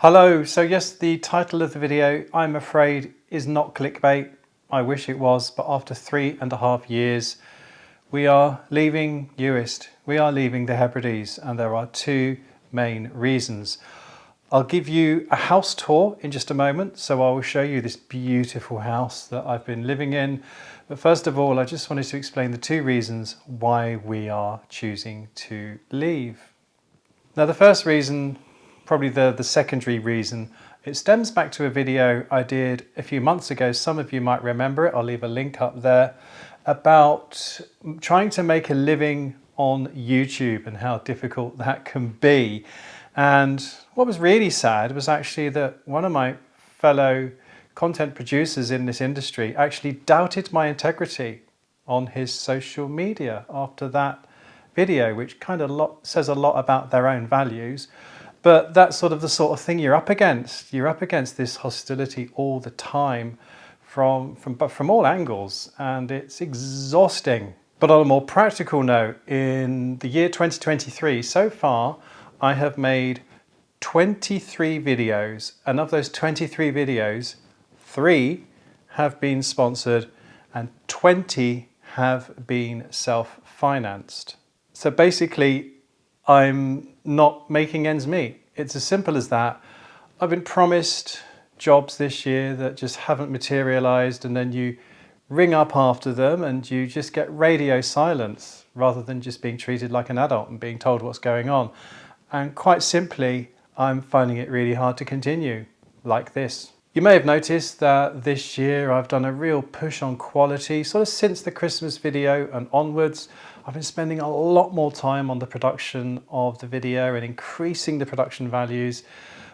Hello, so yes, the title of the video, I'm afraid, is not clickbait. I wish it was, but after 3.5 years, we are leaving Uist. We are leaving the Hebrides, and there are two main reasons. I'll give you a house tour in just a moment, so I will show you this beautiful house that I've been living in. But first of all, I just wanted to explain the two reasons why we are choosing to leave. Now, the first reason, probably the secondary reason, it stems back to a video I did a few months ago. Some of you might remember it. I'll leave a link up there, about trying to make a living on YouTube and how difficult that can be. And what was really sad was actually that one of my fellow content producers in this industry actually doubted my integrity on his social media after that video, which kind of says a lot about their own values. But that's sort of the sort of thing you're up against. You're up against this hostility all the time from all angles, and it's exhausting. But on a more practical note, in the year 2023, so far, I have made 23 videos, and of those 23 videos, 3 have been sponsored and 20 have been self-financed. So basically, I'm not making ends meet. It's as simple as that. I've been promised jobs this year that just haven't materialized, and then you ring up after them and you just get radio silence rather than just being treated like an adult and being told what's going on. And quite simply, I'm finding it really hard to continue like this. You may have noticed that this year I've done a real push on quality. Sort of since the Christmas video and onwards, I've been spending a lot more time on the production of the video and increasing the production values.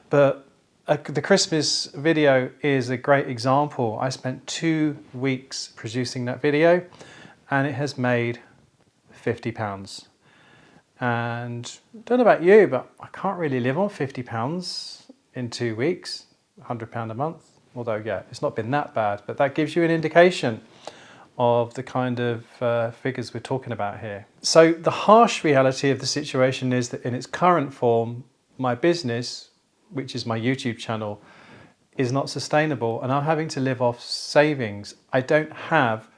But the Christmas video is a great example. I spent 2 weeks producing that video and it has made £50. And I don't know about you, but I can't really live on £50 in 2 weeks. £100 a month, although yeah, it's not been that bad, but that gives you an indication of the kind of figures we're talking about here. So the harsh reality of the situation is that in its current form, my business, which is my YouTube channel, is not sustainable, and I'm having to live off savings. I don't have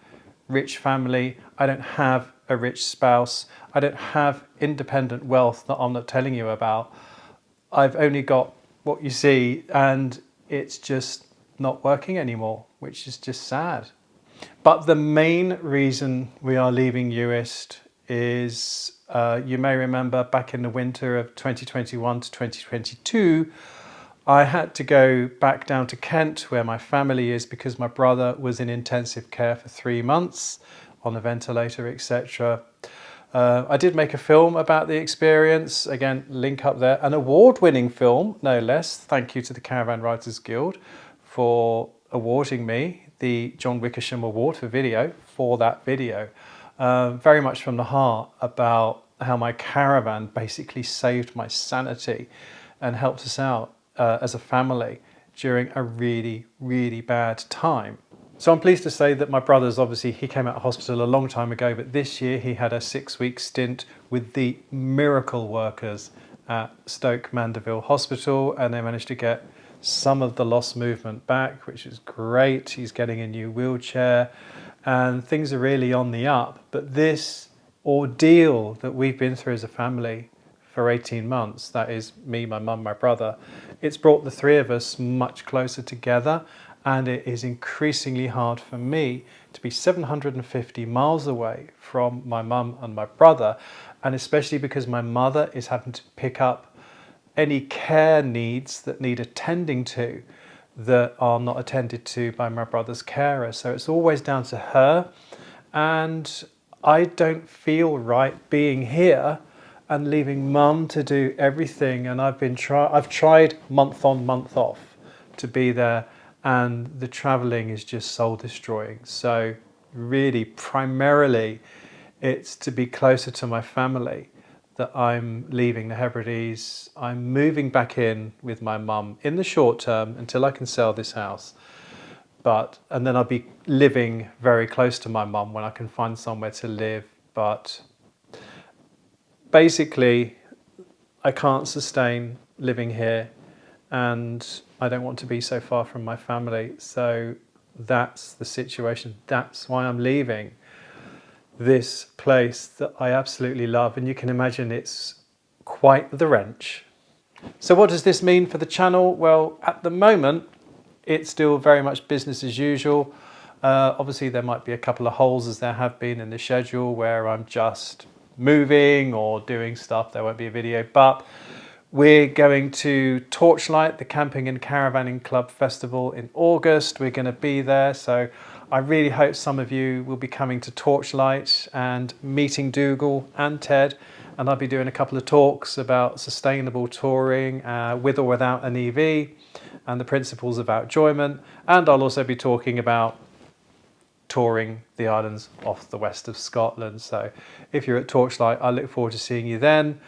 rich family, I don't have a rich spouse, I don't have independent wealth that I'm not telling you about. I've only got what you see, and it's just not working anymore, which is just sad. But the main reason we are leaving Uist is, you may remember back in the winter of 2021 to 2022, I had to go back down to Kent where my family is because my brother was in intensive care for 3 months on a ventilator, etc. I did make a film about the experience, again, link up there, an award-winning film, no less. Thank you to the Caravan Writers Guild for awarding me the John Wickersham Award for video for that video. Very much from the heart about how my caravan basically saved my sanity and helped us out as a family during a really, really bad time. So I'm pleased to say that my brother's obviously, he came out of hospital a long time ago, but this year he had a 6-week stint with the miracle workers at Stoke Mandeville Hospital, and they managed to get some of the lost movement back, which is great. He's getting a new wheelchair and things are really on the up. But this ordeal that we've been through as a family for 18 months, that is me, my mum, my brother, it's brought the three of us much closer together. And it is increasingly hard for me to be 750 miles away from my mum and my brother, and especially because my mother is having to pick up any care needs that need attending to that are not attended to by my brother's carer. So it's always down to her, and I don't feel right being here and leaving mum to do everything. And I've tried month on, month off to be there, and the traveling is just soul destroying. So really, primarily, it's to be closer to my family that I'm leaving the Hebrides. I'm moving back in with my mum in the short term until I can sell this house. And then I'll be living very close to my mum when I can find somewhere to live. But basically, I can't sustain living here and I don't want to be so far from my family. So that's the situation. That's why I'm leaving this place that I absolutely love, and you can imagine it's quite the wrench. So what does this mean for the channel? Well, at the moment it's still very much business as usual. Obviously there might be a couple of holes, as there have been in the schedule, where I'm just moving or doing stuff. There won't be a video, but we're going to Torchlight, the Camping and Caravanning Club Festival in August. We're going to be there, so I really hope some of you will be coming to Torchlight and meeting Dougal and Ted, and I'll be doing a couple of talks about sustainable touring with or without an EV and the principles of enjoyment, and I'll also be talking about touring the islands off the west of Scotland. So if you're at Torchlight, I look forward to seeing you then.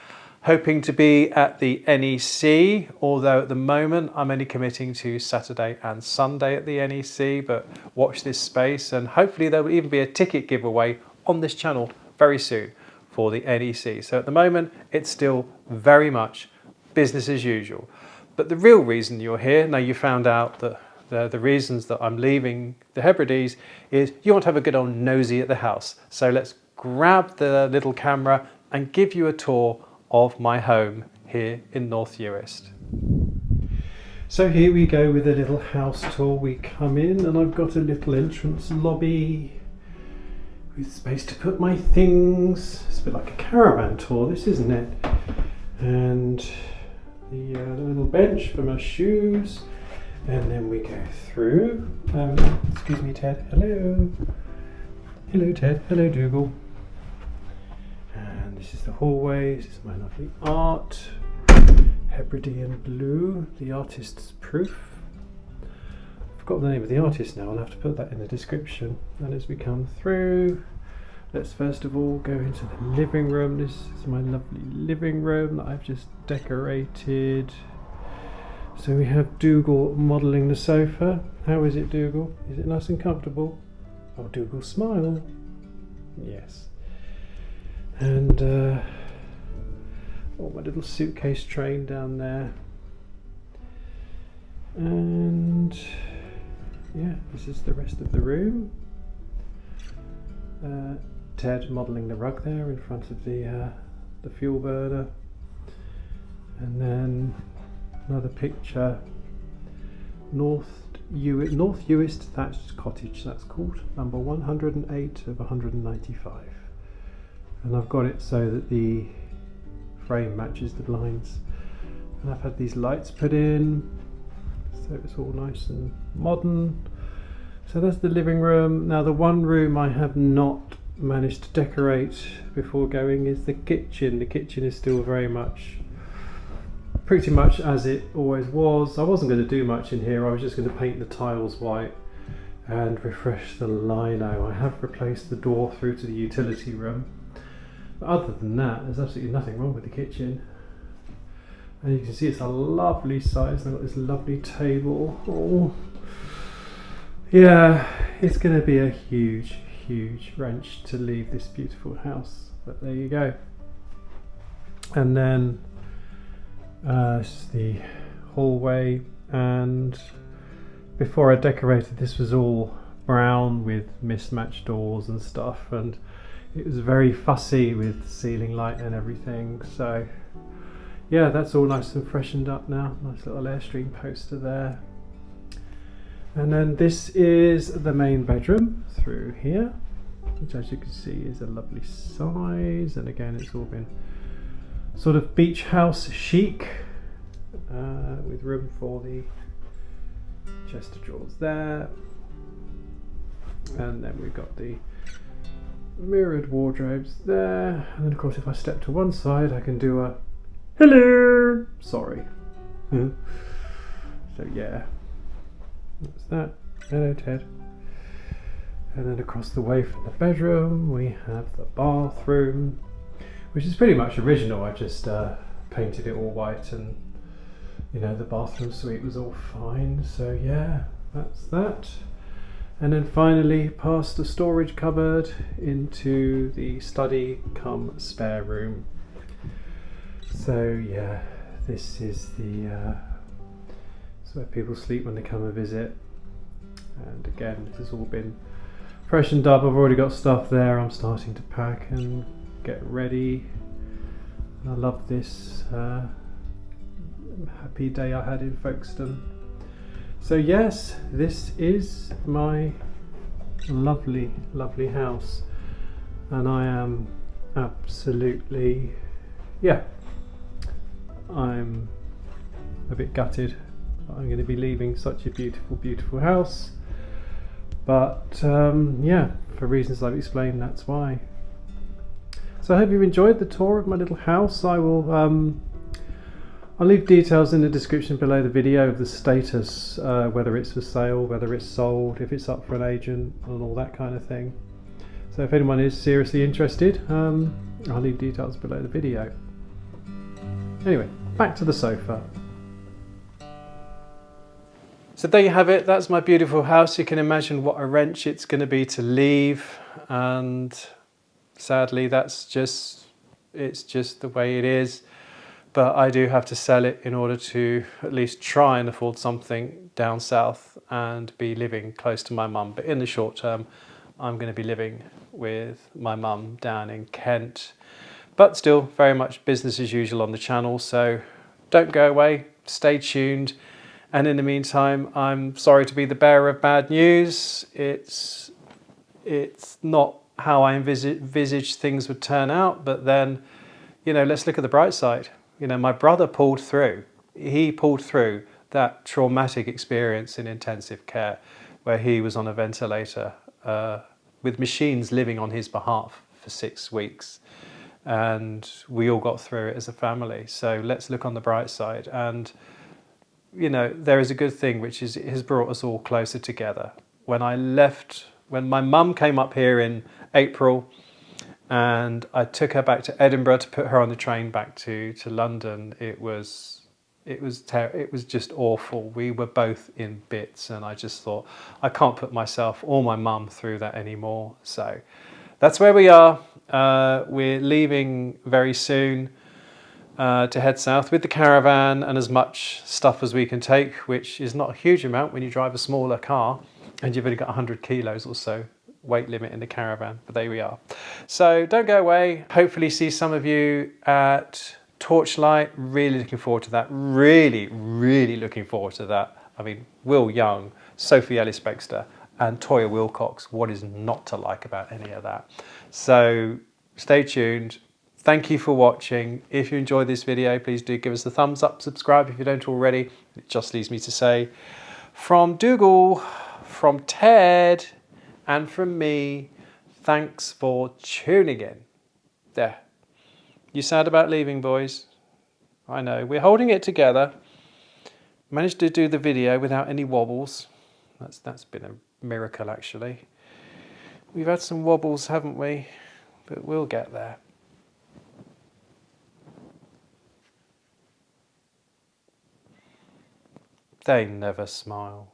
Hoping to be at the NEC, although at the moment I'm only committing to Saturday and Sunday at the NEC, but watch this space, and hopefully there will even be a ticket giveaway on this channel very soon for the NEC. So at the moment it's still very much business as usual. But the real reason you're here, now you found out that the reasons that I'm leaving the Hebrides, is you want to have a good old nosy at the house. So let's grab the little camera and give you a tour of my home here in North Uist. So here we go with a little house tour. We come in and I've got a little entrance lobby with space to put my things. It's a bit like a caravan tour, this, isn't it? And the little bench for my shoes. And then we go through. Excuse me, Ted. Hello. Hello, Ted. Hello, Dougal. And this is the hallway. This is my lovely art. Hebridean blue, the artist's proof. I've forgotten the name of the artist now. I'll have to put that in the description. And as we come through, let's first of all go into the living room. This is my lovely living room that I've just decorated. So we have Dougal modelling the sofa. How is it, Dougal? Is it nice and comfortable? Oh, Dougal, smile. Yes. And oh, my little suitcase train down there. And yeah, this is the rest of the room. Ted modelling the rug there in front of the fuel burner. And then another picture, North Uist thatched cottage, that's called, number 108 of 195. And I've got it so that the frame matches the blinds. And I've had these lights put in, so it's all nice and modern. So that's the living room. Now the one room I have not managed to decorate before going is the kitchen. The kitchen is still very much pretty much as it always was. I wasn't going to do much in here. I was just going to paint the tiles white and refresh the lino. I have replaced the door through to the utility room. But other than that, there's absolutely nothing wrong with the kitchen. And you can see it's a lovely size. I've got this lovely table. Oh. Yeah, it's going to be a huge, huge wrench to leave this beautiful house. But there you go. And then this is the hallway, and before I decorated this was all brown with mismatched doors and stuff, and it was very fussy with ceiling light and everything. So yeah, that's all nice and freshened up now. Nice little Airstream poster there. And then this is the main bedroom through here, which as you can see is a lovely size, and again it's all been sort of beach house chic, with room for the chest of drawers there. And then we've got the mirrored wardrobes there. And then of course if I step to one side I can do a hello, sorry. So yeah, that's that. Hello, Ted. And then across the way from the bedroom we have the bathroom, which is pretty much original. I just painted it all white, and you know, the bathroom suite was all fine. So yeah, that's that. And then finally past the storage cupboard into the study cum spare room. So yeah, this is the It's where people sleep when they come and visit. And again, this has all been freshened up. I've already got stuff there. I'm starting to pack and get ready. I love this happy day I had in Folkestone. So yes, this is my lovely, lovely house, and I am absolutely, yeah, I'm a bit gutted that I'm going to be leaving such a beautiful, beautiful house. But yeah, for reasons I've explained, that's why. So I hope you've enjoyed the tour of my little house. I will I'll leave details in the description below the video of the status, whether it's for sale, whether it's sold, if it's up for an agent, and all that kind of thing. So if anyone is seriously interested, I'll leave details below the video. Anyway, back to the sofa. So there you have it. That's my beautiful house. You can imagine what a wrench it's going to be to leave, and sadly it's just the way it is. But I do have to sell it in order to at least try and afford something down south and be living close to my mum. But in the short term, I'm going to be living with my mum down in Kent. But still very much business as usual on the channel. So don't go away, stay tuned. And in the meantime, I'm sorry to be the bearer of bad news. It's not how I envisaged things would turn out. But then, you know, let's look at the bright side. You know, my brother pulled through. He pulled through that traumatic experience in intensive care where he was on a ventilator with machines living on his behalf for 6 weeks. And we all got through it as a family. So let's look on the bright side. And, you know, there is a good thing, which is it has brought us all closer together. When my mum came up here in April, and I took her back to Edinburgh to put her on the train back to London. It was just awful. We were both in bits, and I just thought, I can't put myself or my mum through that anymore. So that's where we are. We're leaving very soon to head south with the caravan and as much stuff as we can take, which is not a huge amount when you drive a smaller car and you've only got 100 kilos or so weight limit in the caravan, but there we are. So don't go away. Hopefully see some of you at Torchlight. Really looking forward to that. Really, really looking forward to that. I mean, Will Young, Sophie Ellis-Bextor and Toya Wilcox. What is not to like about any of that? So stay tuned. Thank you for watching. If you enjoyed this video, please do give us a thumbs up, subscribe if you don't already. It just leaves me to say, from Dougal, from Ted, and from me, thanks for tuning in. There. You sad about leaving, boys? I know. We're holding it together. Managed to do the video without any wobbles. That's been a miracle, actually. We've had some wobbles, haven't we? But we'll get there. They never smile.